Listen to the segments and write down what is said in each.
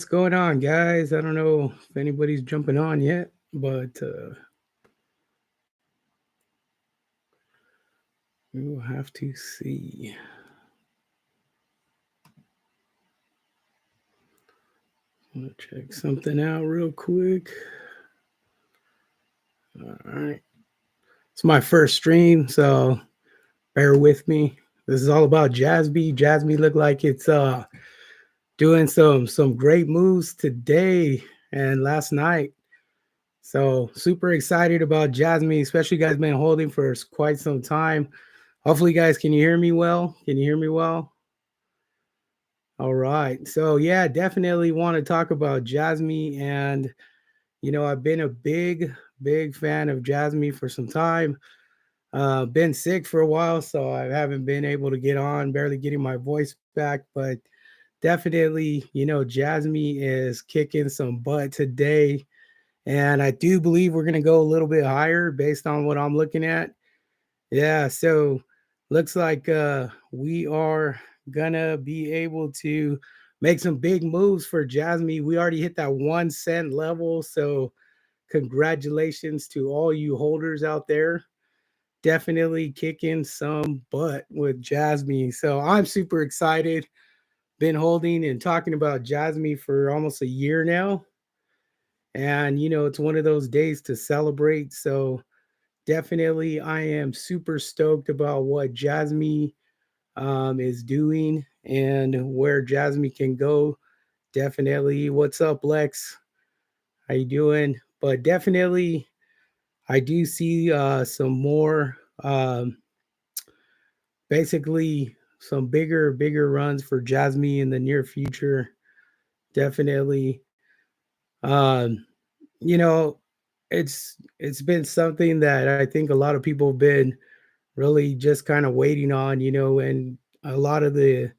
going on, guys? I don't know if anybody's jumping on yet, but we will have to see. I'm gonna check something out real quick. All right, it's my first stream, so bear with me. This is all about Jasby. Jasby looked like it's doing some great moves today and last night. So super excited about Jasmy, especially you guys been holding for quite some time. Hopefully, guys, can you hear me well? Can you hear me well? All right. So yeah, definitely want to talk about Jasmy. And I've been a big fan of Jasmy for some time. Been sick for a while, so I haven't been able to get on, barely getting my voice back. But definitely, Jasmy is kicking some butt today. And I do believe we're gonna go a little bit higher based on what I'm looking at. Yeah, so looks like we are gonna be able to make some big moves for Jasmy. We already hit that 1 cent level, so congratulations to all you holders out there. Definitely kicking some butt with Jasmy. So I'm super excited. Been holding and talking about Jasmy for almost a year now. And it's one of those days to celebrate. So definitely I am super stoked about what Jasmy is doing and where Jasmy can go. Definitely. What's up, Lex? How you doing? But definitely, I do see some more, basically some bigger runs for Jasmy in the near future. Definitely. Um, you know, it's been something that I think a lot of people have been really just kind of waiting on, and a lot of the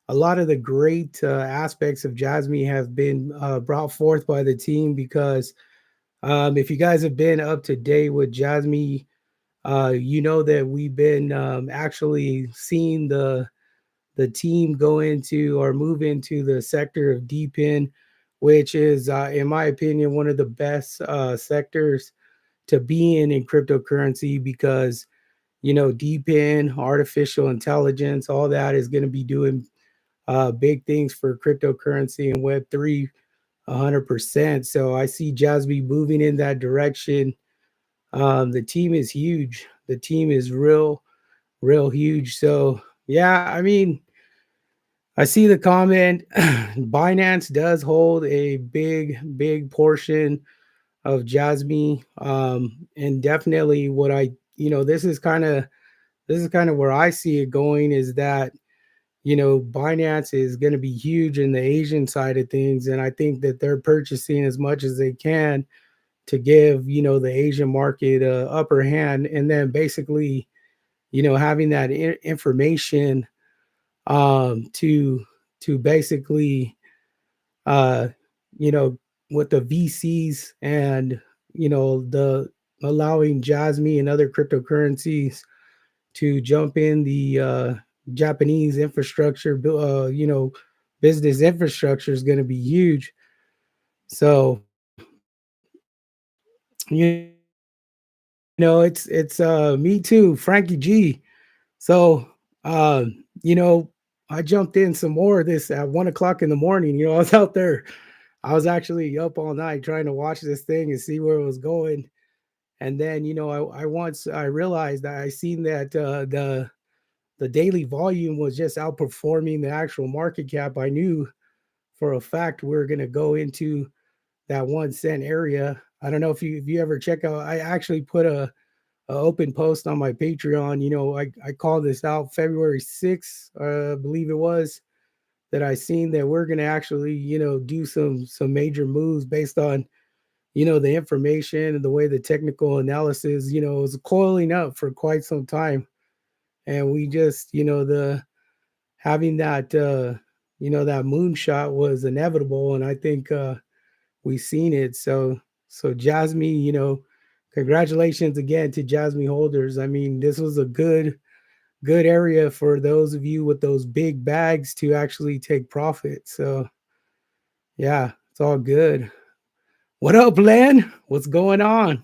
a lot of the great aspects of Jasmy have been brought forth by the team because if you guys have been up to date with Jasmy, you know that we've been actually seeing the team go into or move into the sector of deep in, which is, in my opinion, one of the best sectors to be in cryptocurrency because deep in artificial intelligence, all that is going to be doing big things for cryptocurrency and Web3 100%. So I see Jasby moving in that direction. The team is huge. The team is real huge. So yeah, I mean, I see the comment. Binance does hold a big portion of Jasmy, and definitely what this is kind of where I see it going is that Binance is going to be huge in the Asian side of things, and I think that they're purchasing as much as they can to give the Asian market a upper hand, and then basically having that information to basically uh you know with the VCs and the allowing Jasmy and other cryptocurrencies to jump in the Japanese infrastructure, business infrastructure is going to be huge. So, it's me too, Frankie G. So, I jumped in some more of this at 1 o'clock in the morning. I was out there. I was actually up all night trying to watch this thing and see where it was going. And then, I realized that I seen that the daily volume was just outperforming the actual market cap. I knew for a fact we are going to go into that 1 cent area. I don't know if you ever check out. I actually put a open post on my Patreon. I called this out February 6th, I believe it was, that I seen that we're going to actually do some major moves based on the information and the way the technical analysis was coiling up for quite some time, and we just the having that that moonshot was inevitable, and I think we seen it. So Jasmy, congratulations again to Jasmy holders. I mean, this was a good area for those of you with those big bags to actually take profit. So Yeah, it's all good. What up, Len? What's going on?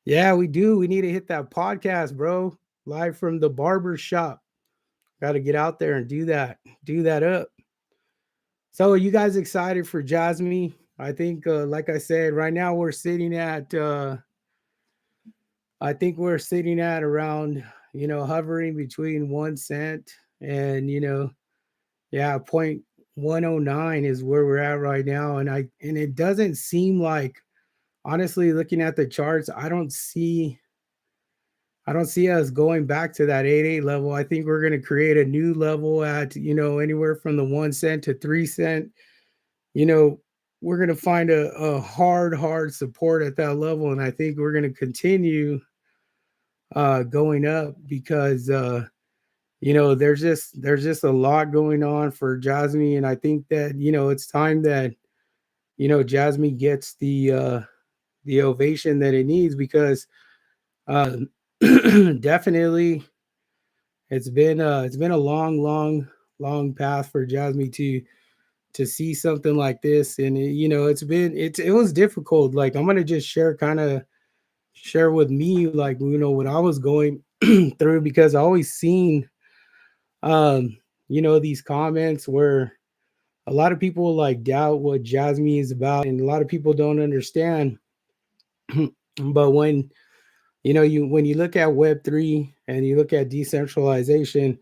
Yeah, we do. We need to hit that podcast, bro. Live from the barber shop. Got to get out there and do that. Do that up. So, are you guys excited for Jasmy? I think, like I said, right now we're sitting at, I think we're sitting at around, hovering between 1 cent and, yeah, 0.109 is where we're at right now. And it doesn't seem like, honestly, looking at the charts, I don't see us going back to that 8.8 level. I think we're going to create a new level at, anywhere from the 1 cent to 3 cent. You know, we're going to find a hard support at that level. And I think we're going to continue going up because, there's just a lot going on for Jasmy. And I think that, it's time that, Jasmy gets the ovation that it needs because uh, definitely it's been a long path for Jasmine to see something like this, and it was difficult. Like I'm gonna just share with me like what I was going through because I always seen these comments where a lot of people like doubt what Jasmine is about, and a lot of people don't understand. But when you look at Web3 and you look at decentralization,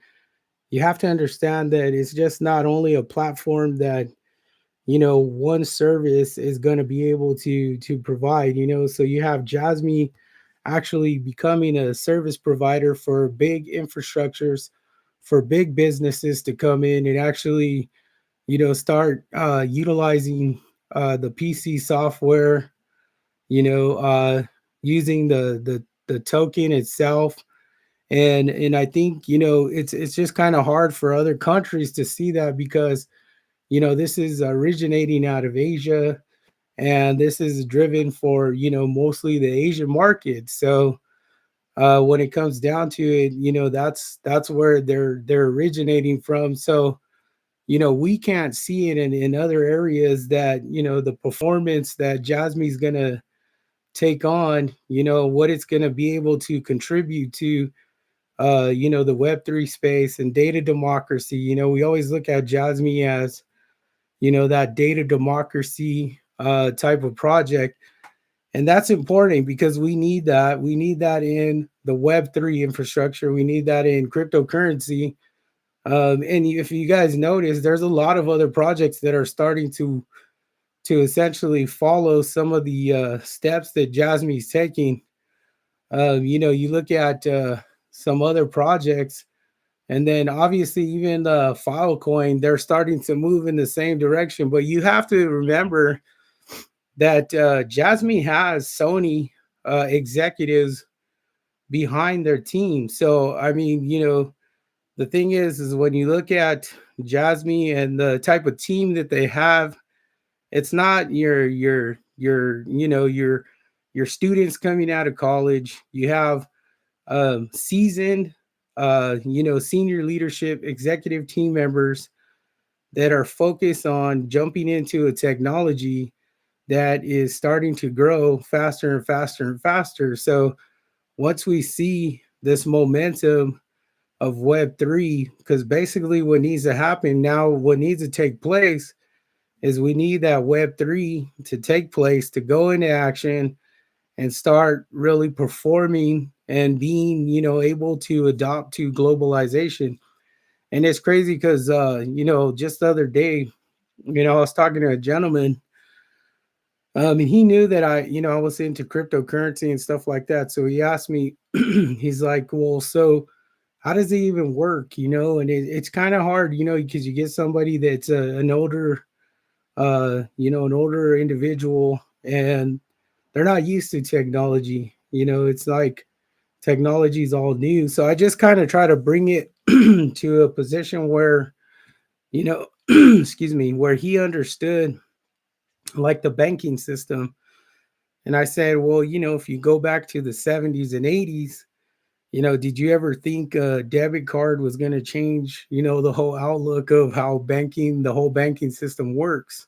you have to understand that it's just not only a platform that one service is going to be able to provide. So you have Jasmy actually becoming a service provider for big infrastructures, for big businesses to come in and actually start utilizing the PC software, you know uh using the token itself. And I think it's just kind of hard for other countries to see that because this is originating out of Asia, and this is driven for mostly the Asian market. So when it comes down to it, that's where they're originating from. So we can't see it in other areas that the performance that Jasmy's gonna take on, what it's gonna be able to contribute to the Web3 space and data democracy. We always look at Jasmy as, that data democracy type of project. And that's important because we need that. We need that in the Web3 infrastructure. We need that in cryptocurrency. And if you guys notice, there's a lot of other projects that are starting to essentially follow some of the steps that Jasmy's taking. You look at some other projects, and then obviously even the Filecoin, they're starting to move in the same direction. But you have to remember that Jasmy has Sony executives behind their team. So I mean, the thing is when you look at Jasmy and the type of team that they have, it's not your students coming out of college. You have seasoned, senior leadership, executive team members that are focused on jumping into a technology that is starting to grow faster and faster and faster. So once we see this momentum of Web3, because basically what needs to happen now, what needs to take place is we need that Web3 to take place, to go into action and start really performing and being, able to adopt to globalization. And it's crazy because, just the other day, I was talking to a gentleman, and he knew that I was into cryptocurrency and stuff like that. So he asked me, he's like, well, so how does it even work? And it's kind of hard, because you get somebody that's an older individual, and they're not used to technology. It's like technology is all new. So I just kind of try to bring it to a position where, excuse me, where he understood like the banking system. And I said, well, if you go back to the 70s and 80s, did you ever think a debit card was going to change, the whole outlook of how the whole banking system works?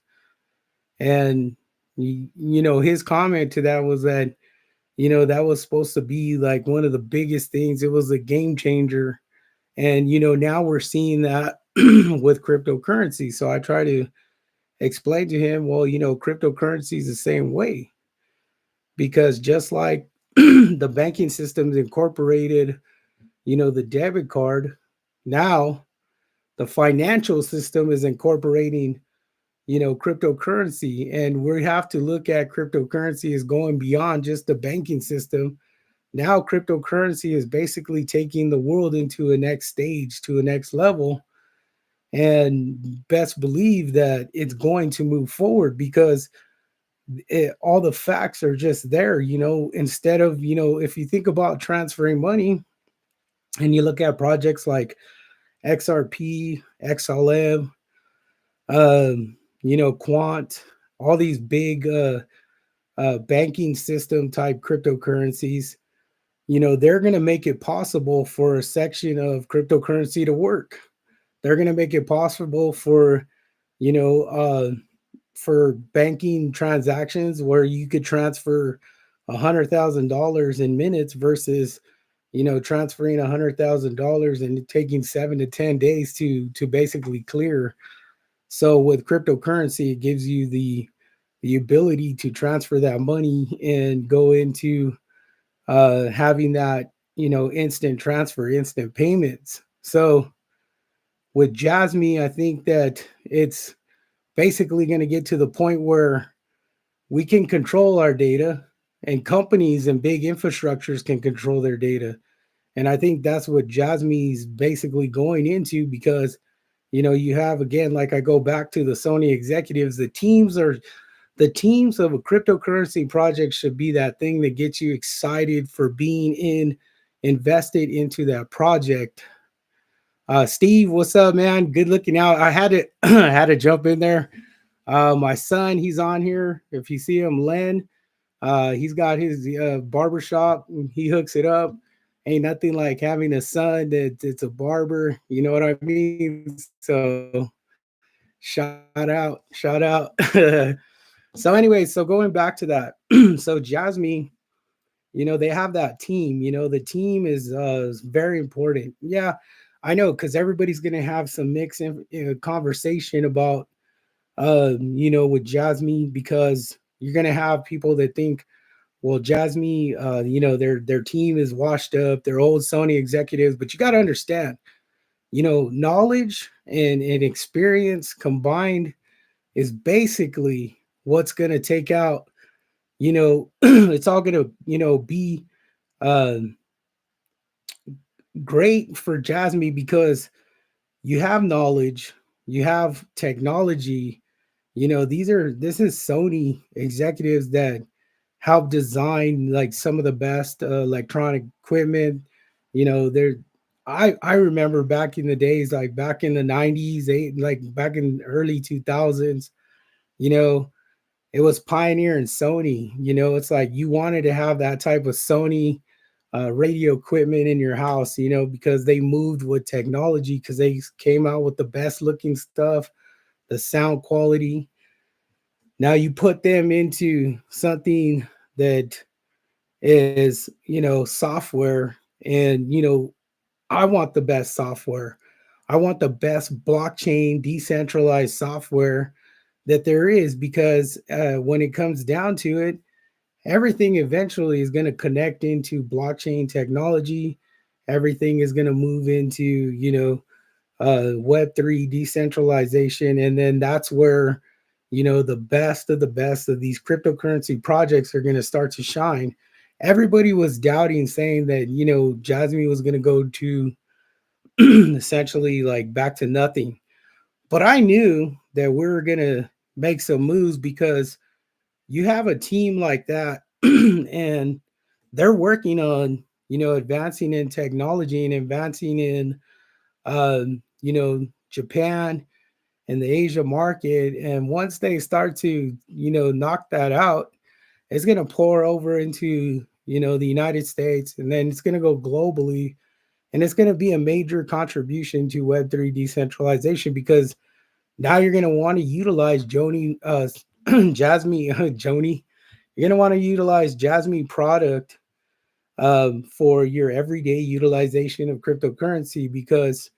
And his comment to that was that that was supposed to be like one of the biggest things. It was a game changer. And now we're seeing that with cryptocurrency. So I try to explain to him, well, cryptocurrency is the same way, because just like the banking system's incorporated, the debit card, now the financial system is incorporating, cryptocurrency. And we have to look at cryptocurrency as going beyond just the banking system. Now cryptocurrency is basically taking the world into a next stage, to a next level. And best believe that it's going to move forward, because all the facts are just there. Instead of, if you think about transferring money and you look at projects like XRP, XLM, Quant, all these big banking system type cryptocurrencies, they're going to make it possible for a section of cryptocurrency to work. They're going to make it possible for, you know, uh, for banking transactions where you could transfer $100,000 in minutes versus, transferring $100,000 and taking 7 to 10 days to basically clear. So with cryptocurrency, it gives you the ability to transfer that money and go into having that, instant transfer, instant payments. So with Jasmy, I think that it's basically going to get to the point where we can control our data, and companies and big infrastructures can control their data. And I think that's what Jasmy's basically going into, because you have, again, like I go back to the Sony executives, the teams of a cryptocurrency project should be that thing that gets you excited for being invested into that project. Steve, what's up, man? Good looking out. I had to I had to jump in there. My son, he's on here. If you see him, Len, he's got his barber shop. He hooks it up. Ain't nothing like having a son that's a barber. You know what I mean? So shout out, shout out. So anyway, so going back to that, so Jasmy, they have that team. The team is very important. Yeah, I know, because everybody's gonna have some mixed conversation about with Jasmy, because you're gonna have people that think, well, Jasmy, their team is washed up, they're old Sony executives. But you got to understand, knowledge and experience combined is basically what's gonna take out. It's all gonna be uh, great for Jasmy, because you have knowledge, you have technology. This is Sony executives that help design like some of the best electronic equipment. They're I remember back in the days, like back in the 90s, like back in early 2000s, you know, it was Pioneer and Sony. It's like you wanted to have that type of Sony radio equipment in your house, because they moved with technology, because they came out with the best looking stuff, the sound quality. Now you put them into something that is, software, and, I want the best software. I want the best blockchain decentralized software that there is, because when it comes down to it, everything eventually is going to connect into blockchain technology. Everything is going to move into, Web3 decentralization. And then that's where, the best of these cryptocurrency projects are going to start to shine. Everybody was doubting, saying that, Jasmine was going to go to essentially like back to nothing. But I knew that we were going to make some moves, because you have a team like that and they're working on, advancing in technology and advancing in, Japan and the Asia market. And once they start to, knock that out, it's going to pour over into, the United States, and then it's going to go globally. And it's going to be a major contribution to Web3 decentralization, because now you're going to want to utilize Jasmy, Joni, you're gonna want to utilize Jasmy product for your everyday utilization of cryptocurrency, because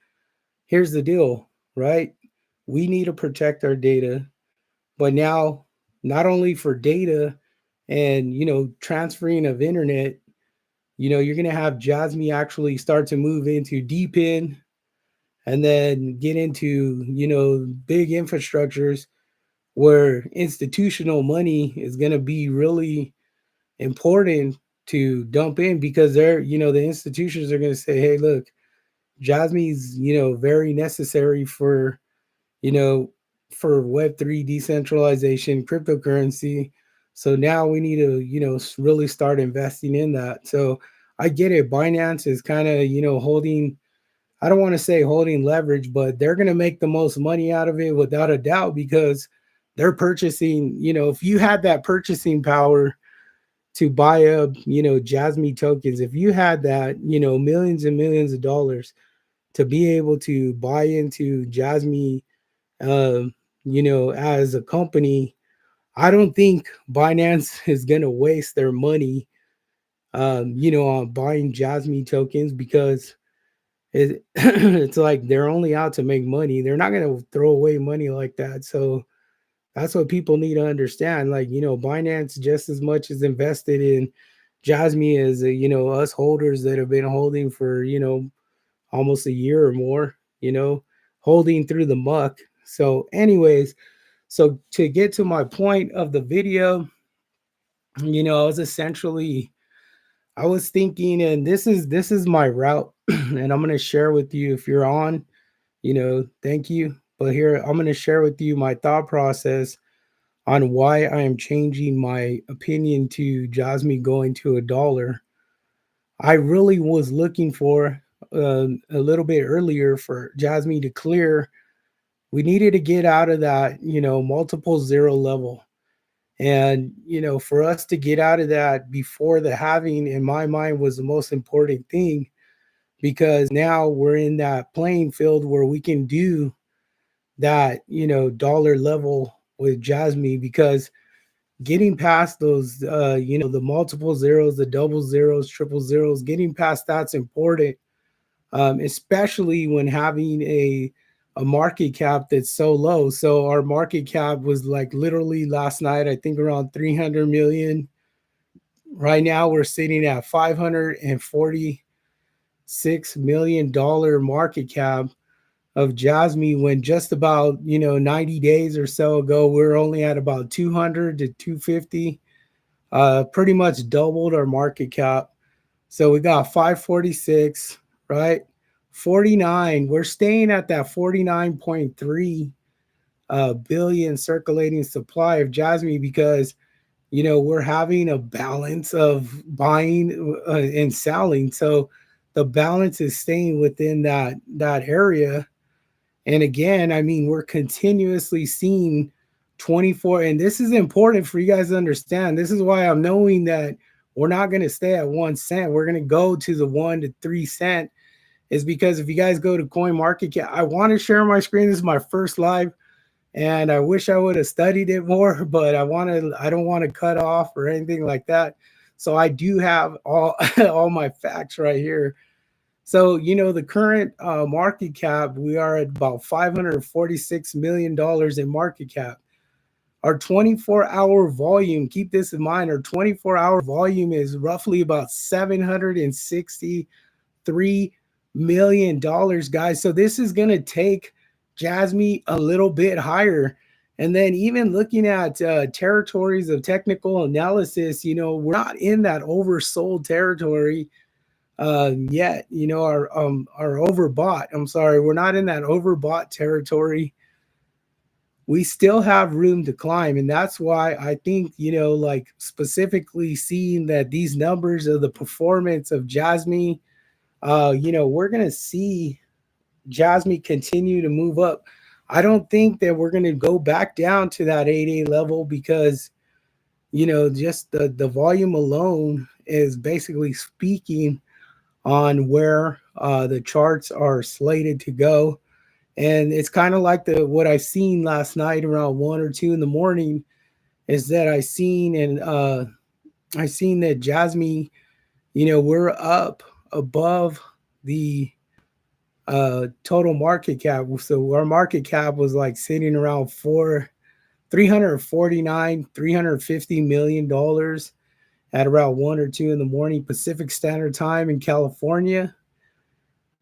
here's the deal, right? We need to protect our data, but now not only for data and transferring of internet, you're gonna have Jasmy actually start to move into deep in and then get into big infrastructures where institutional money is gonna be really important to dump in, because they're the institutions are going to say, hey, look, Jasmy's very necessary for you know for web3 decentralization cryptocurrency, so now we need to really start investing in that. So I get it, Binance is kind of holding, I don't want to say holding leverage, but they're going to make the most money out of it without a doubt, because they're purchasing, if you had that purchasing power to buy up, Jasmy tokens, if you had that, millions and millions of dollars to be able to buy into Jasmy, um, as a company, I don't think Binance is gonna waste their money, on buying Jasmy tokens, because it's like they're only out to make money. They're not gonna throw away money like that. So that's what people need to understand. Like, Binance just as much is invested in Jasmy as, us holders that have been holding for, almost a year or more, holding through the muck. So, anyways, so to get to my point of the video, I was essentially, I was thinking, and this is my route, and I'm gonna share with you if you're on, thank you. But here I'm gonna share with you my thought process on why I am changing my opinion to Jasmy going to a dollar. I really was looking for a little bit earlier for Jasmy to clear. We needed to get out of that, multiple zero level. And, for us to get out of that before the halving, in my mind, was the most important thing, because now we're in that playing field where we can do that, dollar level with Jasmy, because getting past those the multiple zeros, the double zeros, triple zeros, getting past that's important, especially when having a market cap that's so low. So our market cap was like literally last night, I think around 300 million. Right now we're sitting at 546 million dollar market cap of Jasmy, when just about 90 days or so ago we are only at about 200 to 250. Pretty much doubled our market cap. So we got 546, right? 49. We're staying at that 49.3 billion circulating supply of Jasmy, because we're having a balance of buying and selling. So the balance is staying within that area. And again, I mean, we're continuously seeing 24, and this is important for you guys to understand. This is why I'm knowing that we're not going to stay at 1 cent. We're going to go to the 1 to 3 cent, is because if you guys go to Coin Market Cap, I want to share my screen. This is my first live, and I wish I would have studied it more, but I don't want to cut off or anything like that. So I do have all all my facts right here. So, the current market cap, we are at about $546 million in market cap. Our 24-hour volume, keep this in mind, our 24-hour volume is roughly about $763 million, guys. So this is going to take Jasmy a little bit higher. And then even looking at territories of technical analysis, we're not in that oversold territory yet. Our overbought, I'm sorry, we're not in that overbought territory. We still have room to climb, and that's why I think, like specifically seeing that these numbers of the performance of Jasmy, we're gonna see Jasmy continue to move up. I don't think that we're gonna go back down to that 8A level, because just the volume alone is basically speaking on where the charts are slated to go. And it's kind of like the what I've seen last night around 1 or 2 in the morning. is that I seen that Jasmy, you know, we're up above the total market cap. So our market cap was like sitting around 350 million dollars at around 1 or 2 in the morning Pacific Standard Time in California.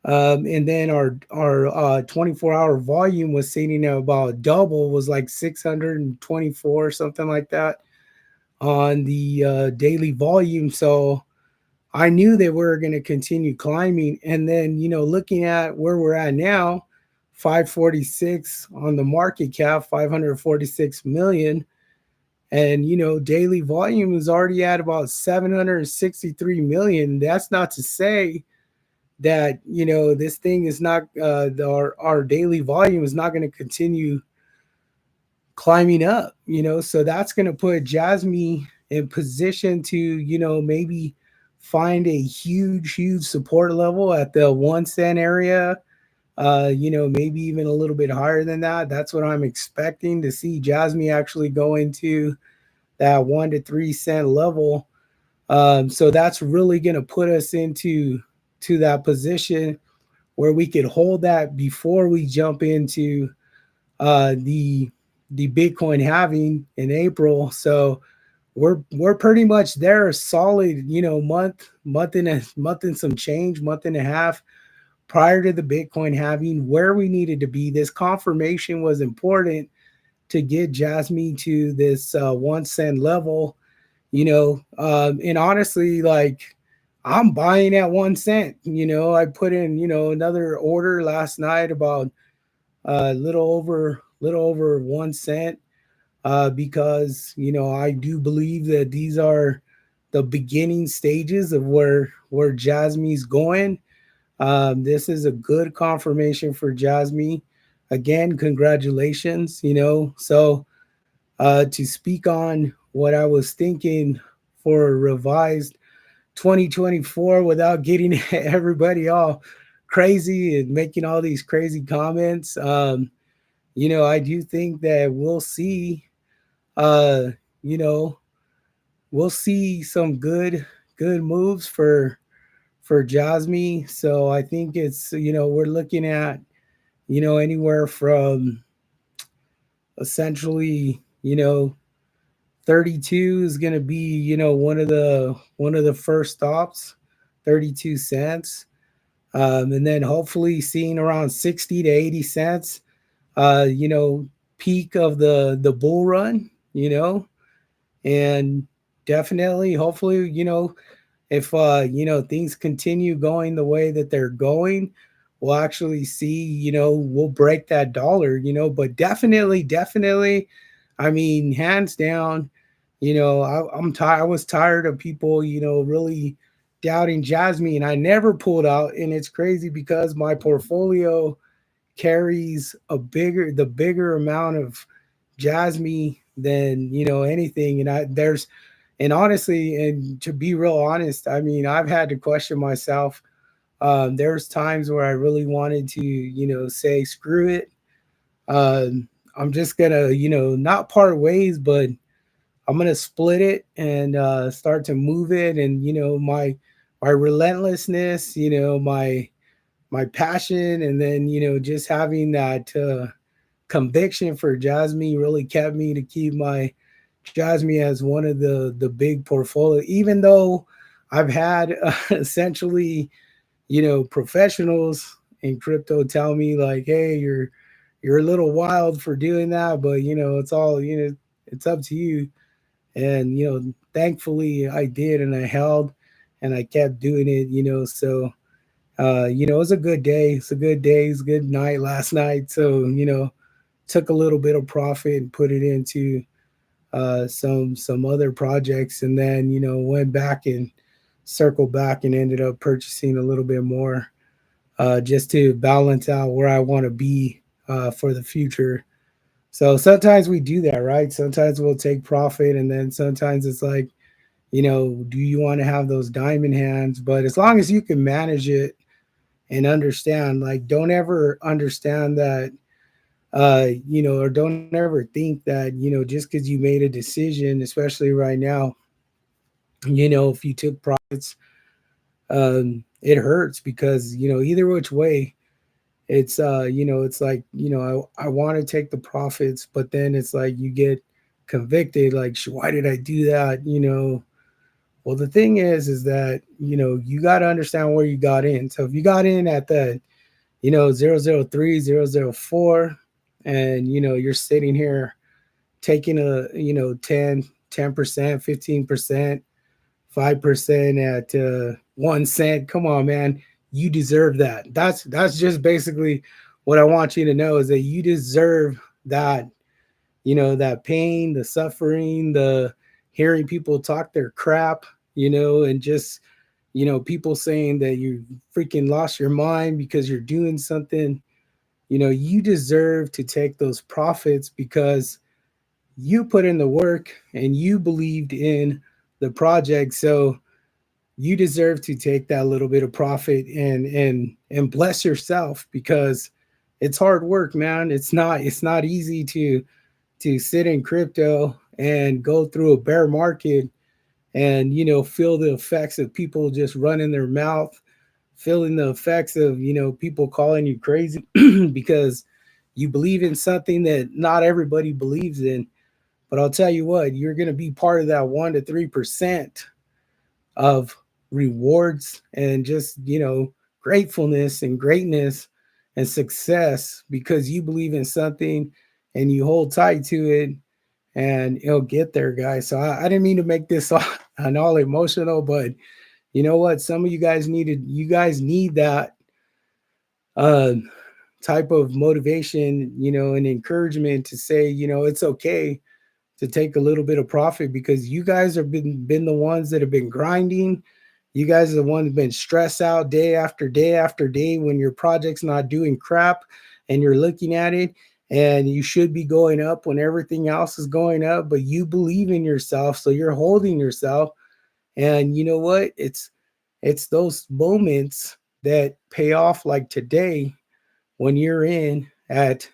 And then our 24-hour volume was sitting at about double, was like 624, something like that, on the daily volume. So I knew that we were going to continue climbing. And then, you know, looking at where we're at now, 546 on the market cap, 546 million. And, you know, daily volume is already at about 763 million. That's not to say that, you know, this thing is not, our daily volume is not going to continue climbing up, you know. So that's going to put Jasmy in position to, you know, maybe find a huge support level at the 1 cent area, you know, maybe even a little bit higher than that. That's what I'm expecting to see Jasmy actually go into that 1 to 3 cent level. So that's really going to put us into that position where we could hold that before we jump into uh, the the Bitcoin halving in April. So we're pretty much there, a solid, you know, month and some change, month and a half prior to the Bitcoin halving, where we needed to be. This confirmation was important to get Jasmy to this 1 cent level, you know. And honestly, like, I'm buying at 1 cent. You know, I put in, you know, another order last night about little over 1 cent, because, you know, I do believe that these are the beginning stages of where Jasmy's going. This is a good confirmation for Jasmy. Again, congratulations. You know, so to speak on what I was thinking for a revised 2024 without getting everybody all crazy and making all these crazy comments. You know, I do think that we'll see, uh, you know, we'll see some good moves for Jasmy. So I think it's, you know, we're looking at, you know, anywhere from essentially, you know, 32 is going to be, you know, one of the first stops, 32 cents. And then hopefully seeing around 60 to 80 cents, you know, peak of the bull run, you know. And definitely, hopefully, you know, if you know, things continue going the way that they're going, we'll actually see, you know, we'll break that dollar, you know. But definitely, I mean, hands down, you know, I'm tired. I was tired of people, you know, really doubting Jasmy, and I never pulled out. And it's crazy because my portfolio carries the bigger amount of Jasmy than, you know, anything. And and honestly, and to be real honest, I mean, I've had to question myself. There's times where I really wanted to, you know, say screw it. I'm just gonna, you know, not part ways, but I'm gonna split it and start to move it. And, you know, my relentlessness, you know, my passion, and then, you know, just having that conviction for Jasmy really kept me to keep my Jasmy as one of the big portfolio. Even though I've had essentially, you know, professionals in crypto tell me like, hey, you're a little wild for doing that, but, you know, it's all, you know, it's up to you. And, you know, thankfully I did, and I held, and I kept doing it, you know. So you know, it was a good day. It's a good day. It's a good night last night. So, you know, took a little bit of profit and put it into some other projects, and then, you know, went back and circled back and ended up purchasing a little bit more, just to balance out where I want to be for the future. So sometimes we do that, right? Sometimes we'll take profit, and then sometimes it's like, you know, do you want to have those diamond hands? But as long as you can manage it and understand, like, don't ever understand that or don't ever think that, just because you made a decision, especially right now, if you took profits, it hurts because, either which way, it's like, I want to take the profits, but then it's like you get convicted, like, why did I do that? Well, the thing is that, you got to understand where you got in. So if you got in at the, 003, 004, and, you're sitting here taking a, 10%, 15%, 5% at 1 cent. Come on, man. You deserve that. That's just basically what I want you to know is that you deserve that, that pain, the suffering, the hearing people talk their crap, and just, people saying that you freaking lost your mind because you're doing something. You deserve to take those profits because you put in the work and you believed in the project. So you deserve to take that little bit of profit and bless yourself because it's hard work, man. It's not easy to sit in crypto and go through a bear market and feel the effects of people just running their mouth, feeling the effects of people calling you crazy because you believe in something that not everybody believes in. But I'll tell you what, you're going to be part of that 1 to 3% of rewards and just, gratefulness and greatness and success because you believe in something and you hold tight to it and it'll get there, guys. So I didn't mean to make this all emotional, but you know what? Some of you guys need that uh, type of motivation, and encouragement to say, it's okay to take a little bit of profit because you guys have been the ones that have been grinding. You guys are the ones that have been stressed out day after day after day when your project's not doing crap and you're looking at it and you should be going up when everything else is going up, but you believe in yourself, so you're holding yourself. And you know what? It's those moments that pay off like today when you're in at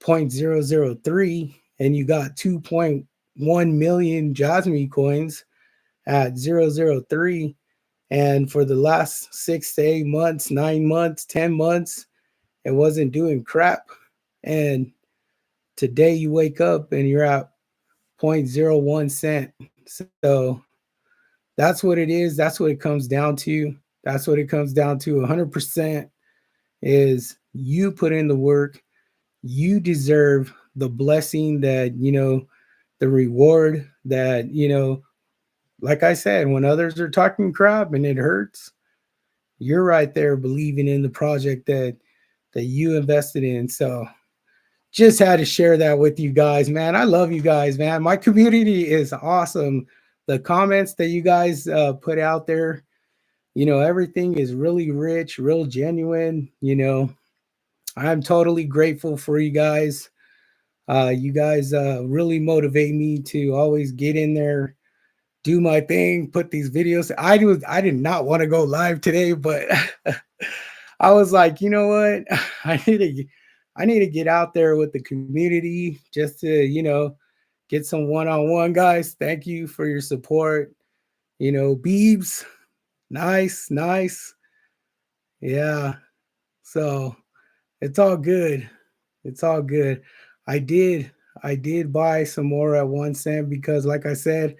0.003 and you got 2.1 million Jasmy coins at 003. And for the last 6 to 8 months, 9 months, 10 months, it wasn't doing crap. And today you wake up and you're at 0.01 cent. So that's what it is. That's what it comes down to. That's what it comes down to 100% is you put in the work. You deserve the blessing that, the reward that, like I said, when others are talking crap and it hurts, you're right there believing in the project that you invested in. So just had to share that with you guys, man. I love you guys, man. My community is awesome. The comments that you guys put out there, everything is really rich, real genuine. I'm totally grateful for you guys. You guys really motivate me to always get in there, do my thing, put these videos. I did not want to go live today, but I was like, you know what? I need to get out there with the community just to, get some one-on-one, guys. Thank you for your support. Beebs, nice, nice. Yeah. So it's all good. It's all good. I did I did buy some more at 1 cent because like I said,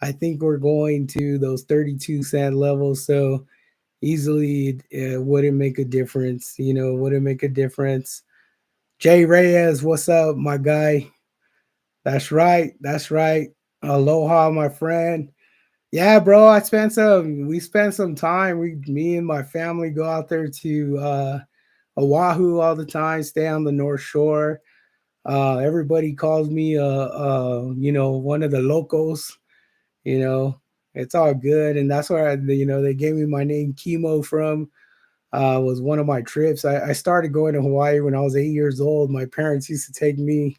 I think we're going to those 32 cent levels. So easily it wouldn't make a difference, wouldn't make a difference. Jay Reyes, what's up, my guy? That's right. That's right. Aloha, my friend. Yeah, bro. We spent some time. Me and my family go out there to Oahu all the time, stay on the North Shore. Everybody calls me, one of the locals. You know, it's all good, and that's where they gave me my name Chemo from. Was one of my trips. I started going to Hawaii when I was 8 years old. My parents used to take me.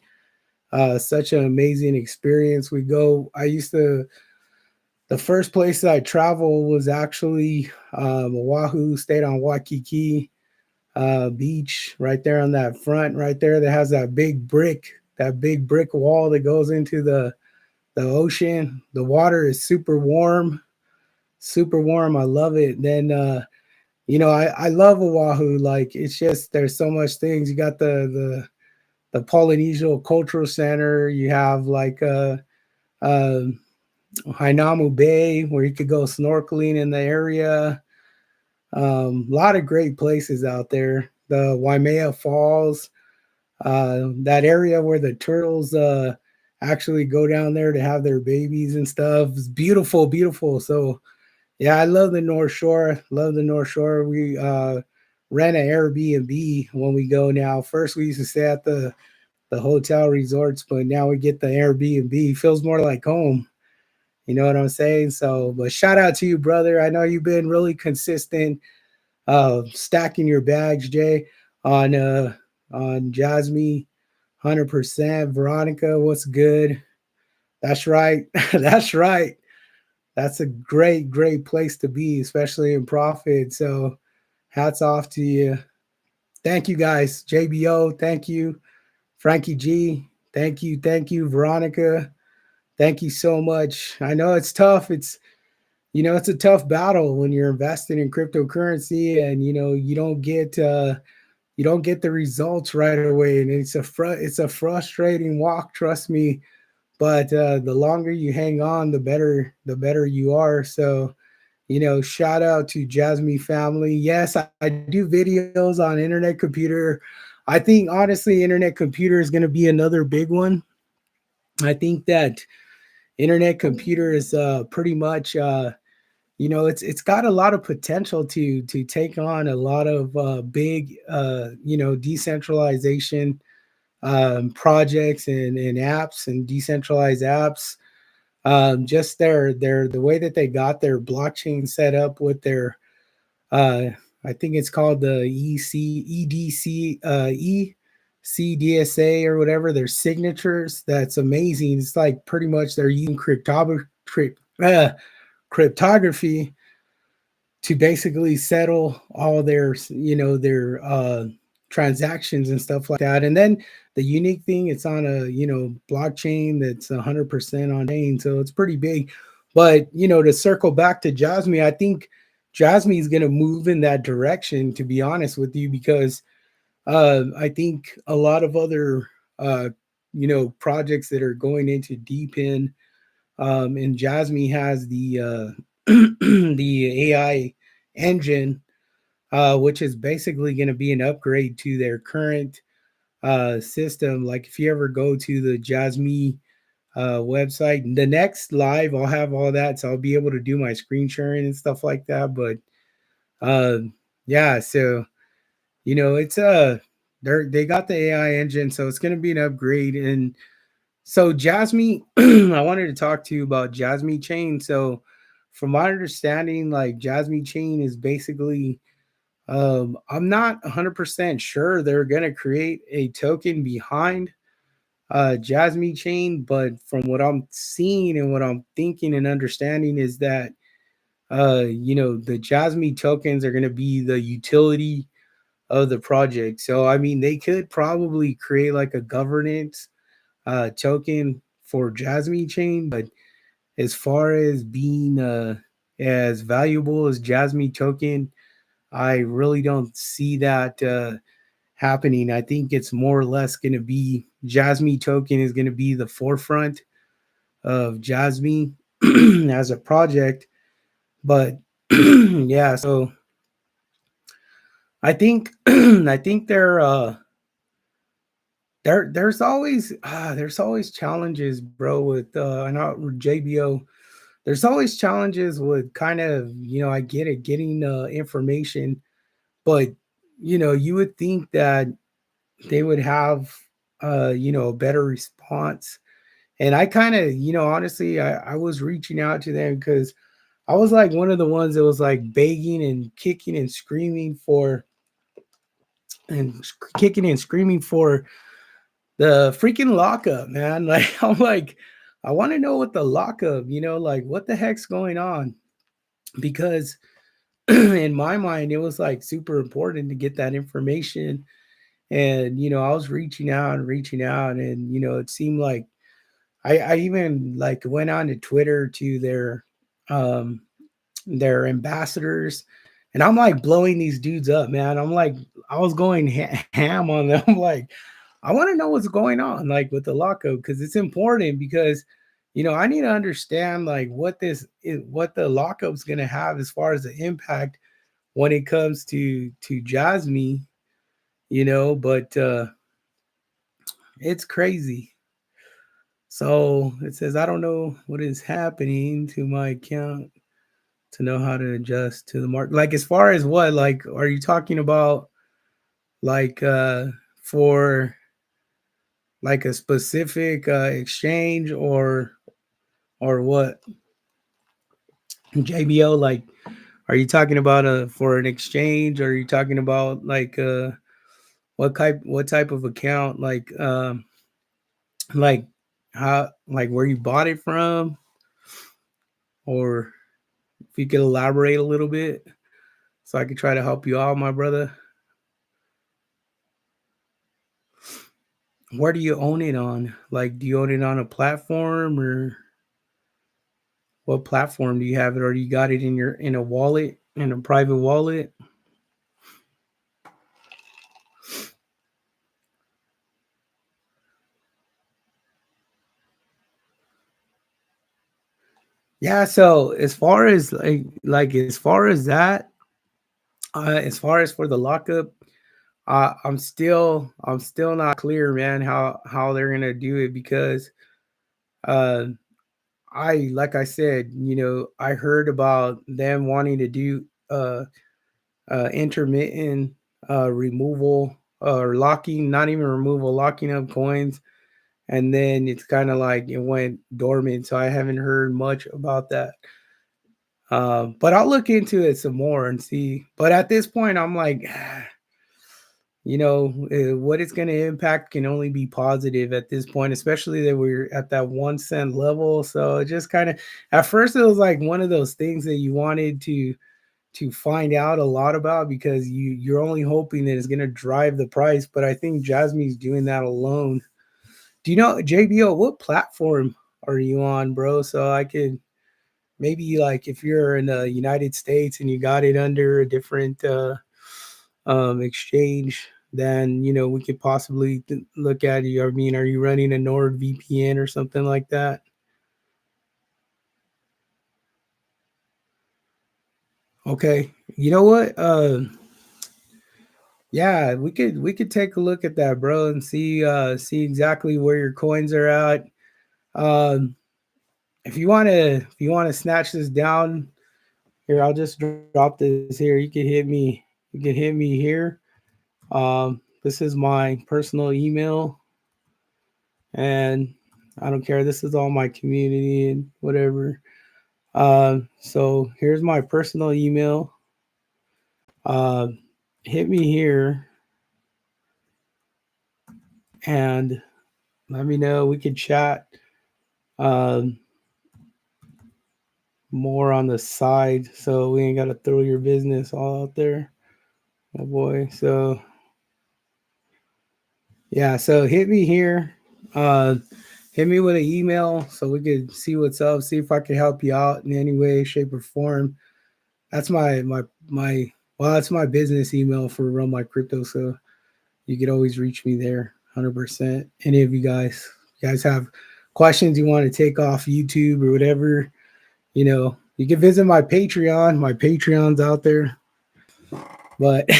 Such an amazing experience. We go. I used to. The first place I traveled was actually Oahu. Stayed on Waikiki. beach right there on that front right there that has that big brick wall that goes into the ocean. The water is super warm, super warm. I love it. Then I love Oahu. Like it's just there's so much things. You got the Polynesian Cultural Center. You have like uh Hainamu Bay where you could go snorkeling in the area. A lot of great places out there. The Waimea Falls, that area where the turtles actually go down there to have their babies and stuff. It's beautiful, beautiful. So yeah, I love the North Shore. Love the North Shore. We rent an Airbnb when we go now. First we used to stay at the hotel resorts, but now we get the Airbnb. Feels more like home. You know what I'm saying? So, but shout out to you, brother. I know you've been really consistent stacking your bags, Jay, on Jasmy, 100%. Veronica, what's good? That's right. That's right. That's a great, great place to be, especially in profit. So hats off to you. Thank you guys. JBO, thank you. Frankie G, thank you. Veronica, thank you so much. I know it's tough. It's a tough battle when you're investing in cryptocurrency and you don't get the results right away, and it's a frustrating walk, trust me. But the longer you hang on, the better you are. So shout out to Jasmy family. Yes, I do videos on internet computer. I think honestly, internet computer is going to be another big one. I think that internet computer is pretty much it's got a lot of potential to take on a lot of big decentralization projects and apps and decentralized apps. Just their the way that they got their blockchain set up with their uh, I think it's called the ECDSA or whatever, their signatures. That's amazing. It's like pretty much they're using cryptography to basically settle all their transactions and stuff like that. And then the unique thing, it's on a blockchain that's 100% on chain, so it's pretty big. But to circle back to Jasmy, I think Jasmy is going to move in that direction, to be honest with you, because I think a lot of other projects that are going into deep in and Jasmy has the the AI engine, which is basically going to be an upgrade to their current system. Like if you ever go to the Jasmy website, the next live, I'll have all that, so I'll be able to do my screen sharing and stuff like that. But uh, yeah, so it's they got the AI engine, so it's going to be an upgrade. And so Jasmy, I wanted to talk to you about Jasmy Chain. So from my understanding, like Jasmy Chain is basically, I'm not 100% sure they're going to create a token behind Jasmy Chain, but from what I'm seeing and what I'm thinking and understanding is that, the Jasmy tokens are going to be the utility of the project. So, I mean, they could probably create like a governance token for Jasmy Chain, but as far as being as valuable as Jasmy token, I really don't see that happening. I think it's more or less going to be Jasmy token is going to be the forefront of Jasmy as a project. But yeah, so I think I think there's always challenges, bro. With I know with JBO, there's always challenges with kind of I get it, getting information, but you would think that they would have a better response. And I kind of honestly, I was reaching out to them because I was like one of the ones that was like begging and kicking and screaming for the freaking lockup, man. Like I'm like, I want to know what the lockup, like what the heck's going on? Because in my mind, it was like super important to get that information. And, I was reaching out, and, it seemed like I even like went on to Twitter to um, their ambassadors, and I'm like blowing these dudes up, man. I'm like, I was going ham on them. I'm like, I want to know what's going on, like with the lockup, because it's important. Because I need to understand like what the lockup's going to have as far as the impact when it comes to Jasmy. But it's crazy. So it says, I don't know what is happening to my account to know how to adjust to the market. Like, as far as what, like, are you talking about like for like a specific exchange, or what? JBO, like, are you talking about for an exchange, or are you talking about like what type of account, like how, like, where you bought it from, or if you could elaborate a little bit so I could try to help you out, my brother. Where do you own it on? Like, do you own it on a platform, or what platform do you have it, or you got it in a wallet, in a private wallet? Yeah, so as far as as far as that, as far as for the lockup, I'm still not clear, man, how they're gonna do it, because uh I like I said, I heard about them wanting to do intermittent removal, or locking, not even removal, locking up coins, and then it's kind of like it went dormant. So I haven't heard much about that. But I'll look into it some more and see. But at this point, I'm like, what it's going to impact can only be positive at this point, especially that we're at that 1 cent level. So it just kind of, at first, it was like one of those things that you wanted to find out a lot about, because you're only hoping that it's going to drive the price. But I think Jasmy's doing that alone. Do you know, JBO, what platform are you on, bro? So I could maybe, like, if you're in the United States and you got it under a different exchange, then we could possibly look at you. I mean, are you running a Nord VPN or something like that? Okay, you know what? Yeah, we could take a look at that, bro, and see exactly where your coins are at. Um, if you want to snatch this down here, I'll just drop this here. You can hit me. You can hit me here. This is my personal email, and I don't care. This is all my community and whatever. So here's my personal email. Uh, Hit me here and let me know. We could chat um, more on the side, so we ain't got to throw your business all out there, my boy. So yeah, so hit me here. Uh, Hit me with an email so we could see what's up, see if I can help you out in any way, shape, or form. That's my well, that's my business email for Run My Crypto. So you could always reach me there, 100%. Any of you guys have questions you want to take off YouTube or whatever, you can visit my Patreon. My Patreon's out there, but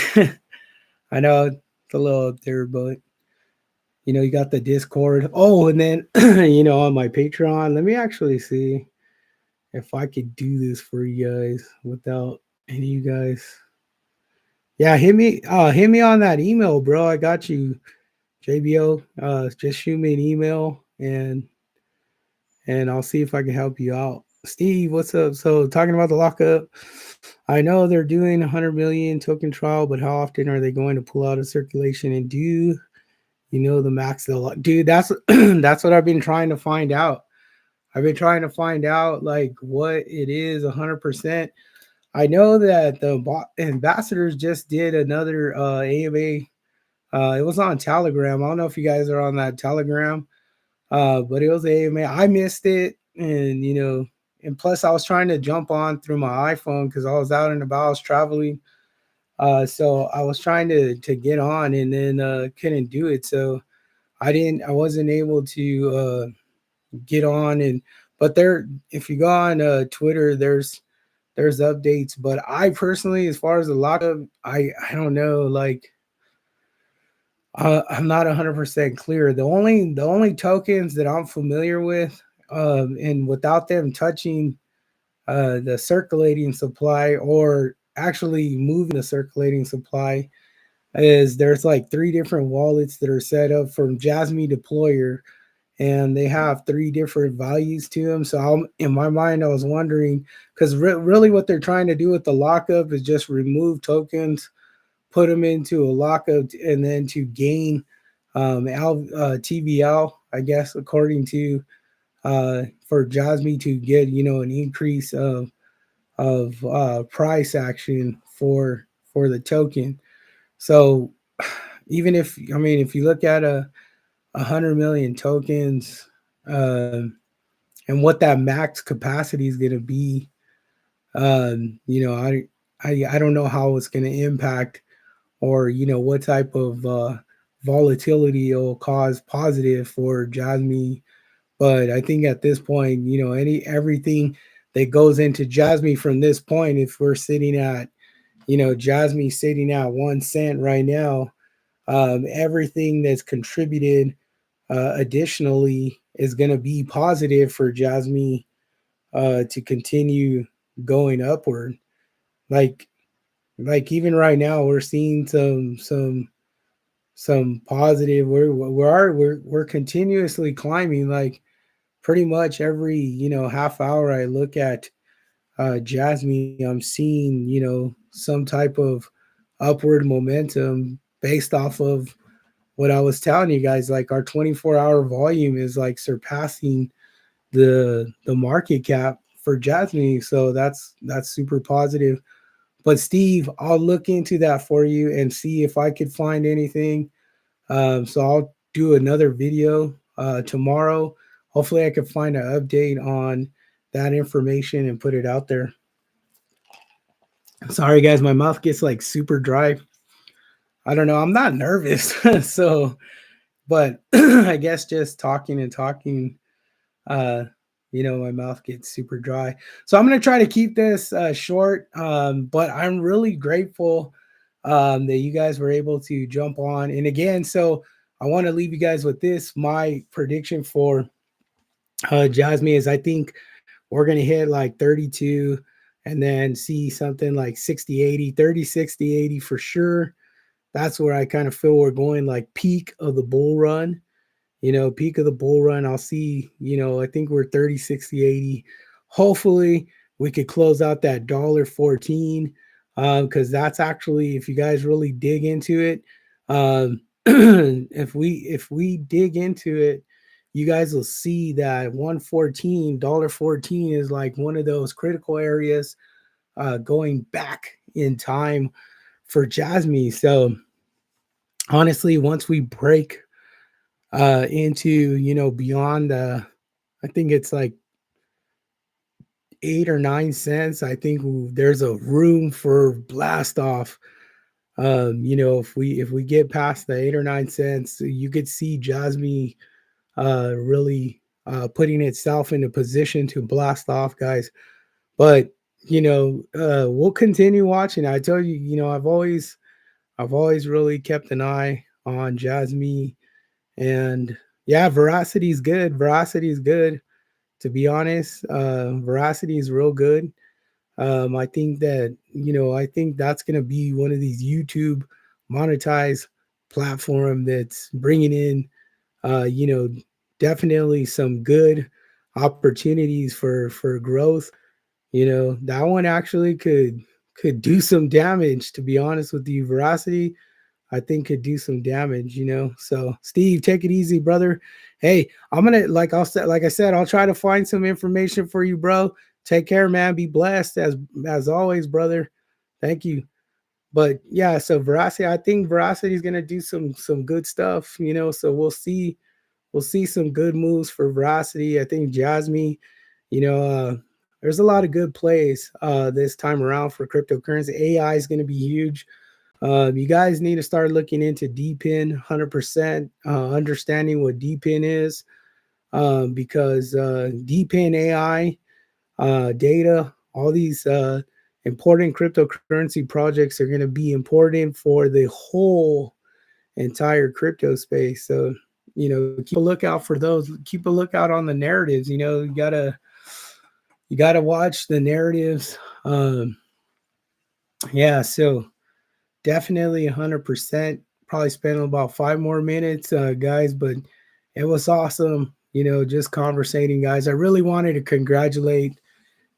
I know it's a little up there, but you got the Discord. Oh, and then on my Patreon, let me actually see if I could do this for you guys without any of you guys. Yeah, hit me on that email, bro. I got you, JBO. Just shoot me an email, and I'll see if I can help you out. Steve, what's up? So talking about the lockup, I know they're doing 100 million token trial, but how often are they going to pull out of circulation? And do the max they'll dude? That's that's what I've been trying to find out. I've been trying to find out, like, what it is 100%. 100%. I know that the ambassadors just did another AMA. It was on Telegram. I don't know if you guys are on that Telegram, but it was AMA. I missed it, and and plus I was trying to jump on through my iPhone because I was out and about, I was traveling. So I was trying to get on, and then couldn't do it. So I wasn't able to get on. And but there, if you go on Twitter, there's updates. But I personally, as far as the lockup, I don't know. Like I'm not 100% clear. The only tokens that I'm familiar with, and without them touching the circulating supply or actually moving the circulating supply, is there's like three different wallets that are set up from Jasmy Deployer, and they have three different values to them. So in my mind, I was wondering because really what they're trying to do with the lockup is just remove tokens, put them into a lockup, and then to gain TVL, I guess, according to for Jasmy to get an increase of price action for the token. So even if if you look at a 100 million tokens, and what that max capacity is going to be, I don't know how it's going to impact, or what type of volatility it will cause positive for Jasmy. But I think at this point, everything that goes into Jasmy from this point, if we're sitting at Jasmy sitting at 1 cent right now, everything that's contributed additionally is going to be positive for Jasmy to continue going upward. Like like even right now, we're seeing some positive. We're continuously climbing. Like pretty much every half hour, I look at Jasmy, I'm seeing some type of upward momentum based off of what I was telling you guys. Like our 24-hour volume is like surpassing the market cap for Jasmy. So that's super positive. But Steve, I'll look into that for you and see if I could find anything. So I'll do another video tomorrow. Hopefully I can find an update on that information and put it out there. Sorry guys, my mouth gets like super dry. I don't know. I'm not nervous. So, but I guess just talking and talking, uh, my mouth gets super dry. So I'm going to try to keep this short. But I'm really grateful that you guys were able to jump on. And again, so I want to leave you guys with this. My prediction for Jasmine is I think we're going to hit like 32 and then see something like 60, 80, 30, 60, 80 for sure. That's where I kind of feel we're going, like peak of the bull run. Peak of the bull run. I'll see, I think we're 30, 60, 80. Hopefully we could close out that $1.14, because that's actually, if you guys really dig into it, if we dig into it, you guys will see that 114, $1.14 is like one of those critical areas going back in time for Jasmy. So honestly, once we break into beyond the, I think it's like 8 or 9 cents, I think there's a room for blast off. If we get past the 8 or 9 cents, you could see Jasmy really putting itself in a position to blast off, guys. But we'll continue watching. I tell you, I've always really kept an eye on Jasmy. And yeah, veracity is good. Veracity is good. To be honest, veracity is real good. I think I think that's gonna be one of these YouTube monetized platform that's bringing in, uh, you know, definitely some good opportunities for growth. That one actually could do some damage. To be honest with you, veracity I think could do some damage. So Steve, take it easy, brother. Hey, I'm gonna like I said, I'll try to find some information for you, bro, Take care, man. Be blessed as always, brother. Thank you. But yeah, so Veracity, I think Veracity is gonna do some good stuff, you know. So we'll see some good moves for Veracity. I think Jasmy, you know, there's a lot of good plays this time around for cryptocurrency. AI is going to be huge. You guys need to start looking into DPIN 100%, understanding what DPIN is, because DPIN AI data, all these important cryptocurrency projects are going to be important for the whole entire crypto space. So, you know, keep a lookout for those. Keep a lookout on the narratives. You know, you gotta watch the narratives. Yeah, so definitely 100%. Probably spend about 5 more minutes, guys, but it was awesome. You know, just conversating, guys. I really wanted to congratulate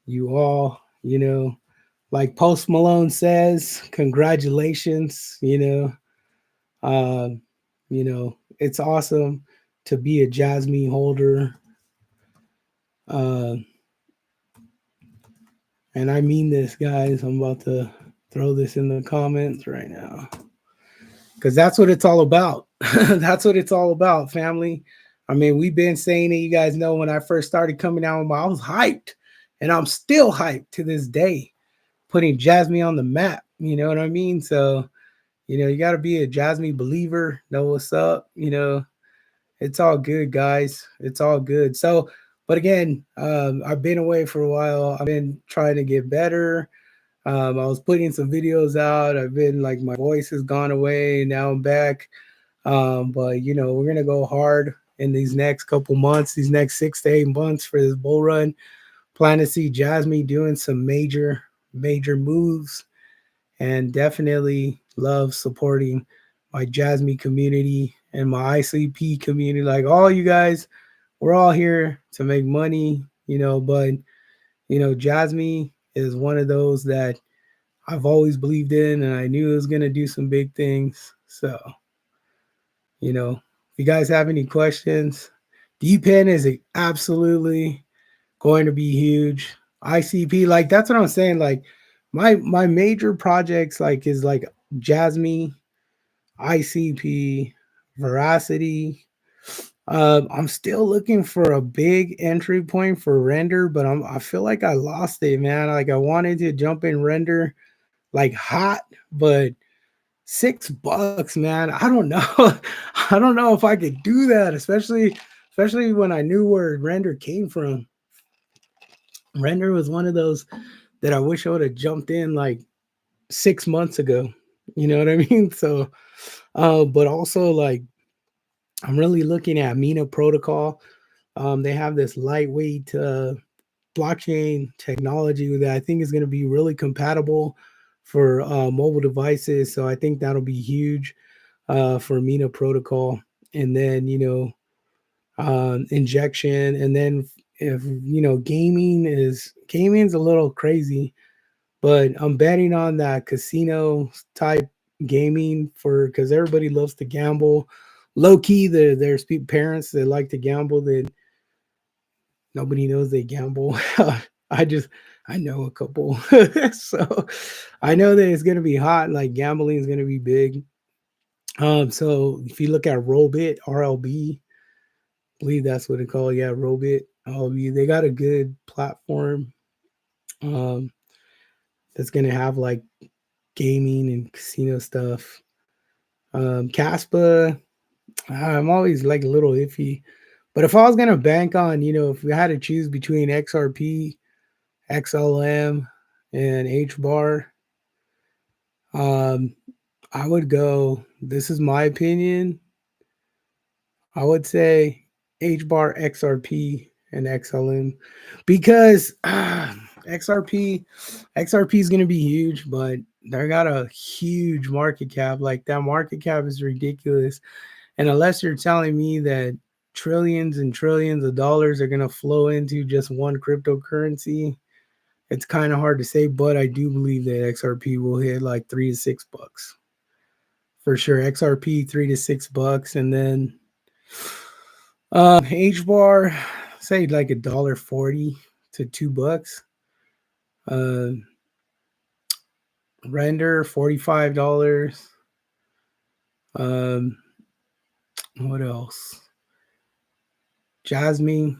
you all. You know, like Post Malone says, congratulations. Um, it's awesome to be a Jasmy holder. Uh, and I mean this, guys. I'm about to throw this in the comments right now because that's what it's all about. That's what it's all about, family. I mean, we've been saying it. You guys know when I first started coming out, I was hyped, and I'm still hyped to this day, putting Jasmy on the map. You know what I mean? So, you know, you got to be a Jasmy believer, know what's up, you know. It's all good, guys. It's all good. So, but again, I've been away for a while. I've been trying to get better. I was putting some videos out. I've been like my voice has gone away. Now I'm back. But you know, we're gonna go hard in these next couple months, these next 6 to 8 months for this bull run. Plan to see Jasmine doing some major moves, and definitely love supporting my Jasmine community and my ICP community. Like all you guys, we're all here to make money, you know, but you know, Jasmine is one of those that I've always believed in and I knew it was gonna do some big things. So, you know, if you guys have any questions, DPen is absolutely going to be huge. ICP, like that's what I'm saying. Like my major projects like is like Jasmy, ICP, Veracity. I'm still looking for a big entry point for render, but I feel like I lost it, man. Like I wanted to jump in render like hot, but $6, man. I don't know. I don't know if I could do that, especially when I knew where render came from. Render was one of those that I wish I would have jumped in like 6 months ago. You know what I mean? So, but also like I'm really looking at Mina protocol. They have this lightweight blockchain technology that I think is going to be really compatible for mobile devices. So I think that'll be huge for Mina protocol. And then injection, and then if gaming's a little crazy, but I'm betting on that casino type gaming for because everybody loves to gamble. Low key, there's parents that like to gamble that nobody knows they gamble. I just I know a couple, so I know that it's gonna be hot. Like gambling is gonna be big. So if you look at Robit, RLB, believe that's what it's called. Yeah, Robit, RLB. They got a good platform. Um, that's gonna have like gaming and casino stuff. Caspa, I'm always like a little iffy. But if I was gonna bank on, if we had to choose between XRP, XLM, and H bar, um, I would go. This is my opinion. I would say H bar, XRP, and XLM because XRP is gonna be huge, but they got a huge market cap. Like that market cap is ridiculous. And unless you're telling me that trillions and trillions of dollars are going to flow into just one cryptocurrency, it's kind of hard to say. But I do believe that XRP will hit like $3 to $6 for sure. XRP $3 to $6, and then H bar say like $1.40 to $2. Uh, Render $45. Um, what else? Jasmy,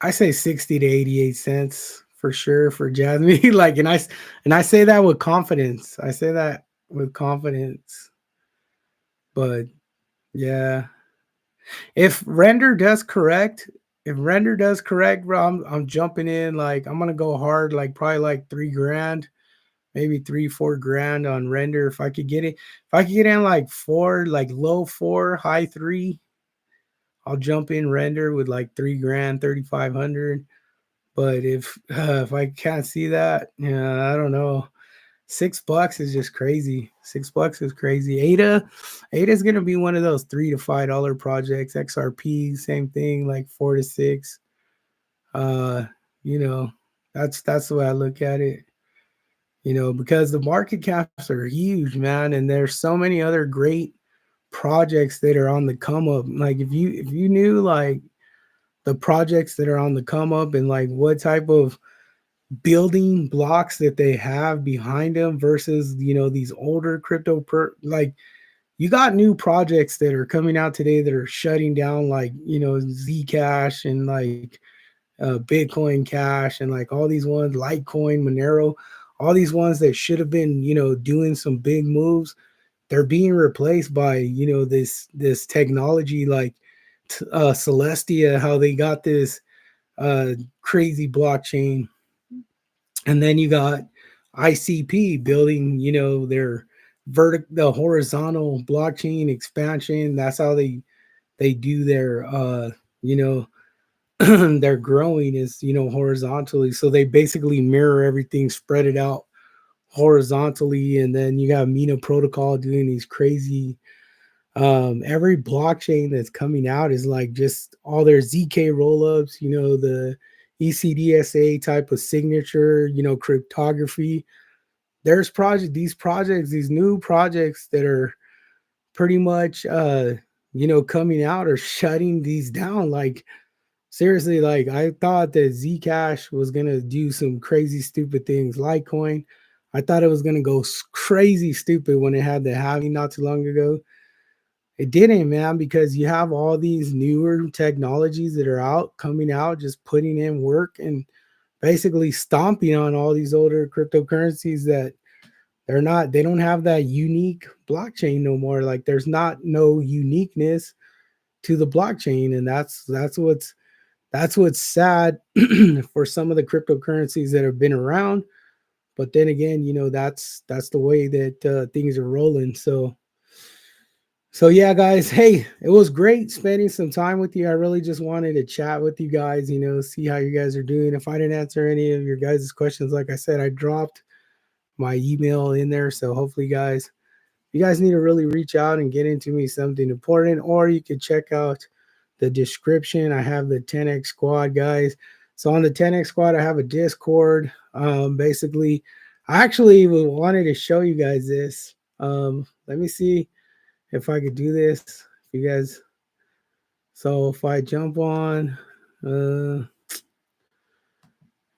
I say 60 to 88 cents for sure for Jasmy. Like, and I say that with confidence. I say that with confidence. But yeah, if render does correct, if render does correct, bro, I'm jumping in. Like, I'm gonna go hard. Like, probably like 3 grand, maybe 3 4 grand on render. If I could get it, if I could get in like four, like low four, high three, I'll jump in render with like 3 grand, 3,500. But if I can't see that, yeah, I don't know. $6 is just crazy. $6 is crazy. Ada is gonna be one of those $3 to $5 projects. XRP, same thing, like 4 to 6. Uh, you know, that's the way I look at it. Because the market caps are huge, man, and there's so many other great projects that are on the come up. Like if you knew like the projects that are on the come up and like what type of building blocks that they have behind them versus these older like you got new projects that are coming out today that are shutting down like Zcash and like Bitcoin Cash and like all these ones, Litecoin, Monero, all these ones that should have been doing some big moves. They're being replaced by this technology like Celestia, how they got this crazy blockchain. And then you got ICP building, their the horizontal blockchain expansion. That's how they do their you know, they're growing is, horizontally. So they basically mirror everything, spread it out horizontally. And then you got Mina Protocol doing these crazy every blockchain that's coming out is like just all their ZK rollups, the ECDSA type of signature, cryptography. There's these new projects that are pretty much coming out or shutting these down. Like seriously, like I thought that Zcash was gonna do some crazy stupid things. Litecoin, I thought it was gonna go crazy stupid when it had the halving not too long ago. It didn't, man, because you have all these newer technologies that are out coming out, just putting in work and basically stomping on all these older cryptocurrencies that they don't have that unique blockchain no more. Like there's not no uniqueness to the blockchain. And that's what's sad for some of the cryptocurrencies that have been around. But then again, that's the way that things are rolling. So yeah, guys, hey, it was great spending some time with you. I really just wanted to chat with you guys, see how you guys are doing. If I didn't answer any of your guys' questions, like I said, I dropped my email in there. So hopefully, guys, you guys need to really reach out and get into me something important, or you could check out the description. I have the 10x squad, guys. So on the 10x squad, I have a Discord. Basically, I actually wanted to show you guys this. Let me see if I could do this. If you guys, so if I jump on, uh,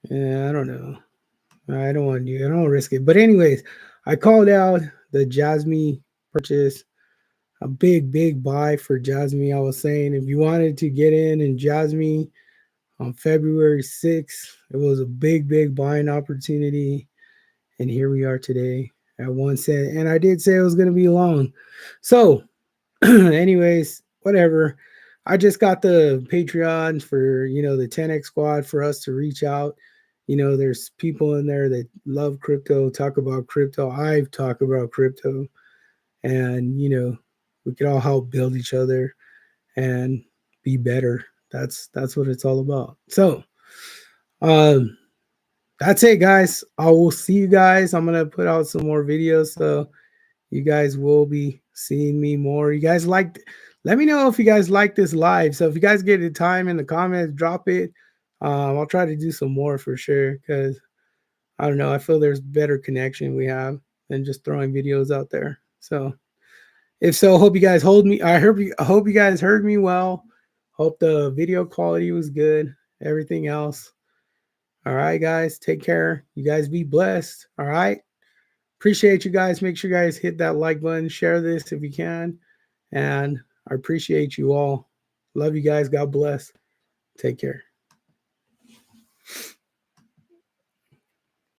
yeah, I don't know. I don't want to do. I don't want to risk it. But anyways, I called out the Jasmy purchase, a big buy for Jasmy. I was saying if you wanted to get in Jasmy on February 6th, it was a big buying opportunity, and here we are today at 1 cent. And I did say it was going to be long. So anyways, whatever. I just got the Patreon for, the 10x squad for us to reach out. There's people in there that love crypto, talk about crypto. I've talked about crypto, and, we could all help build each other and be better. That's what it's all about. So, um, that's it, guys. I will see you guys. I'm gonna put out some more videos, so you guys will be seeing me more. You guys let me know if you guys like this live. So if you guys get the time in the comments, drop it. I'll try to do some more for sure, because I don't know, I feel there's better connection we have than just throwing videos out there. So if so, hope you guys hold me. I hope you guys heard me well. Hope the video quality was good. Everything else, All right, guys, take care. You guys be blessed. All right. Appreciate you guys. Make sure you guys hit that like button, share this if you can. And I appreciate you all. Love you guys. God bless. Take care.